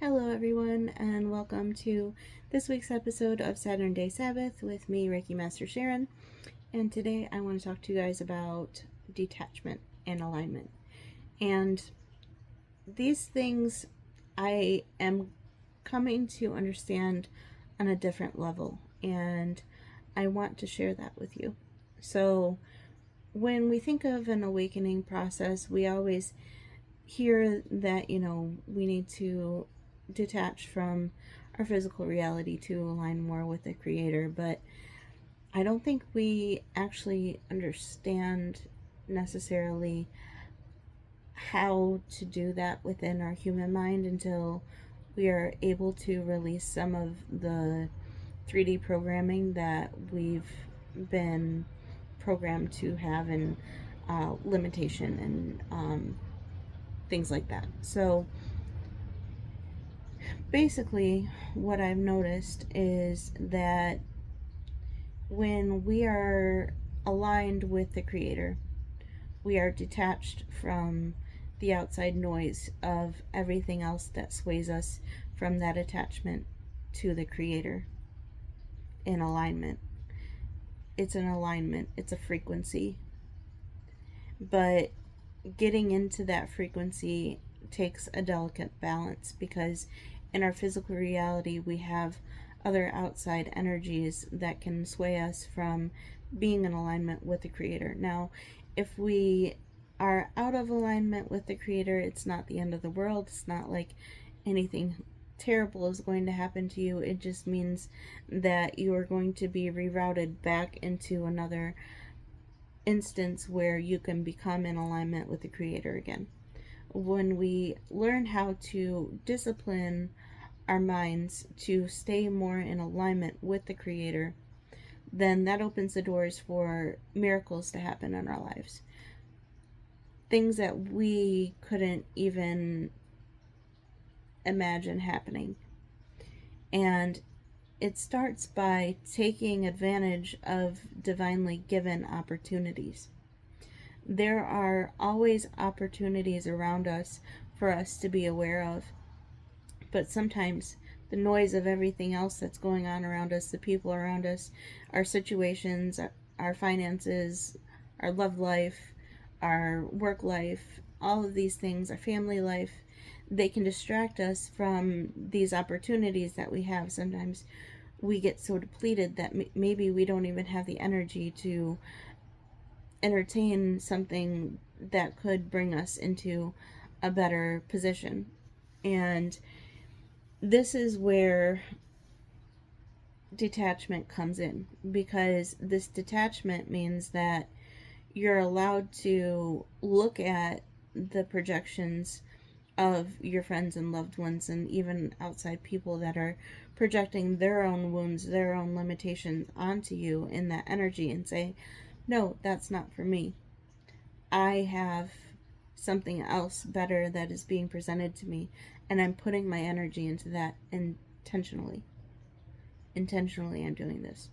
Hello, everyone, and welcome to this week's episode of Saturn Day Sabbath with me, Reiki Master Sharon. And today I want to talk to you guys about detachment and alignment. And these things I am coming to understand on a different level, and I want to share that with you. So, when we think of an awakening process, we always hear that, we need to detach from our physical reality to align more with the Creator, but I don't think we actually understand necessarily how to do that within our human mind until we are able to release some of the 3D programming that we've been programmed to have, and limitation and things like that. So basically, what I've noticed is that when we are aligned with the Creator, we are detached from the outside noise of everything else that sways us from that attachment to the Creator. In alignment, it's an alignment, it's a frequency, but getting into that frequency takes a delicate balance, because in our physical reality we have other outside energies that can sway us from being in alignment with the Creator. Now, if we are out of alignment with the Creator, it's not the end of the world. It's not like anything terrible is going to happen to you. It just means that you are going to be rerouted back into another instance where you can become in alignment with the Creator again. When we learn how to discipline our minds to stay more in alignment with the Creator, then that opens the doors for miracles to happen in our lives. Things that we couldn't even imagine happening. And it starts by taking advantage of divinely given opportunities. There are always opportunities around us for us to be aware of, but sometimes the noise of everything else that's going on around us, the people around us, our situations, our finances, our love life, our work life, all of these things, our family life, they can distract us from these opportunities that we have. Sometimes we get so depleted that maybe we don't even have the energy to entertain something that could bring us into a better position. And this is where detachment comes in, because this detachment means that you're allowed to look at the projections of your friends and loved ones, and even outside people that are projecting their own wounds, their own limitations onto you in that energy, and say, no, that's not for me. I have something else better that is being presented to me, and I'm putting my energy into that intentionally. Intentionally, I'm doing this.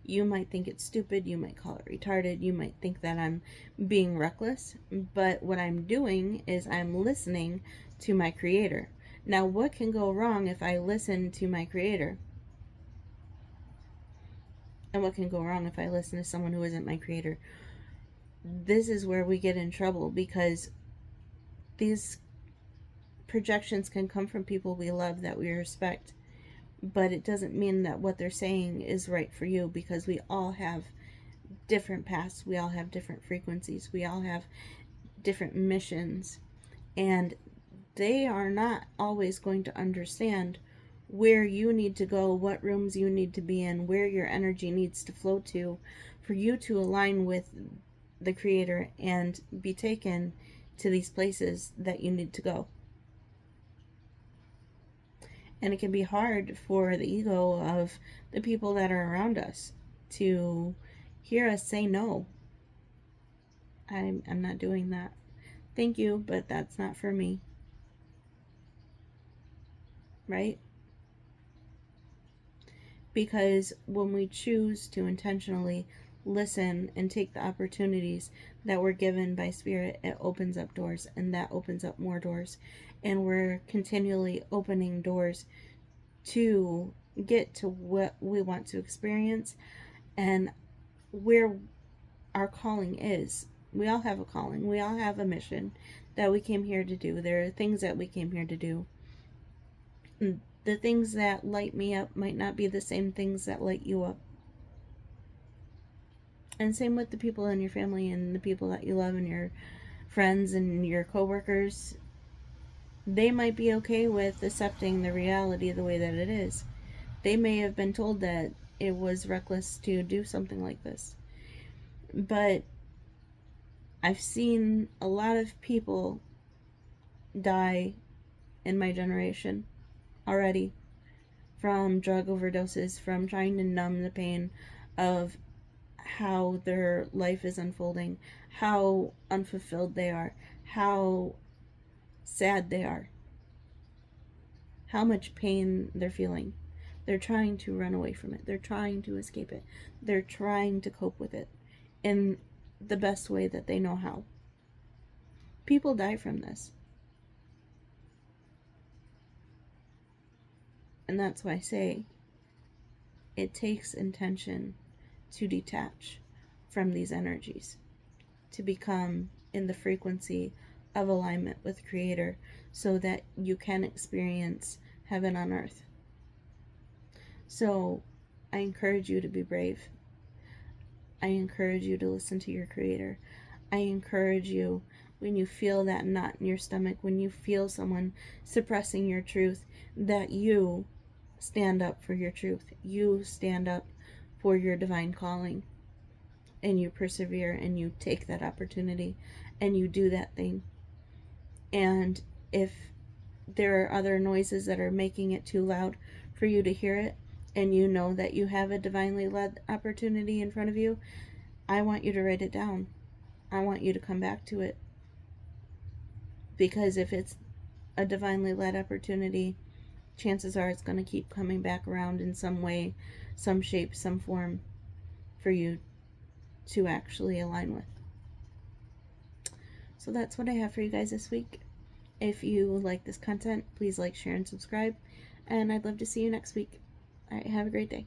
You might think it's stupid, you might call it retarded, you might think that I'm being reckless, but what I'm doing is I'm listening to my Creator. Now, what can go wrong if I listen to my Creator? And what can go wrong if I listen to someone who isn't my Creator? This is where we get in trouble, because these projections can come from people we love, that we respect, but it doesn't mean that what they're saying is right for you, because we all have different paths, we all have different frequencies, we all have different missions, and they are not always going to understand where you need to go, what rooms you need to be in, where your energy needs to flow to, for you to align with the Creator and be taken to these places that you need to go. And it can be hard for the ego of the people that are around us to hear us say no. I'm not doing that. Thank you, but that's not for me. Right? Because when we choose to intentionally listen and take the opportunities that we're given by Spirit, it opens up doors, and that opens up more doors. And we're continually opening doors to get to what we want to experience and where our calling is. We all have a calling, we all have a mission that we came here to do. There are things that we came here to do. The things that light me up might not be the same things that light you up. And same with the people in your family and the people that you love and your friends and your coworkers. They might be okay with accepting the reality the way that it is. They may have been told that it was reckless to do something like this. But I've seen a lot of people die in my generation already from drug overdoses, from trying to numb the pain of how their life is unfolding, how unfulfilled they are, how sad they are, how much pain they're feeling. They're trying to run away from it. They're trying to escape it. They're trying to cope with it in the best way that they know how. People die from this. And that's why I say it takes intention to detach from these energies, to become in the frequency of alignment with Creator so that you can experience heaven on earth. So I encourage you to be brave. I encourage you to listen to your Creator. I encourage you, when you feel that knot in your stomach, when you feel someone suppressing your truth, that you stand up for your truth. You stand up for your divine calling. And you persevere and you take that opportunity and you do that thing. And if there are other noises that are making it too loud for you to hear it, and you know that you have a divinely led opportunity in front of you, I want you to write it down. I want you to come back to it. Because if it's a divinely led opportunity, chances are it's going to keep coming back around in some way, some shape, some form for you to actually align with. So that's what I have for you guys this week. If you like this content, please like, share, and subscribe. And I'd love to see you next week. All right, have a great day.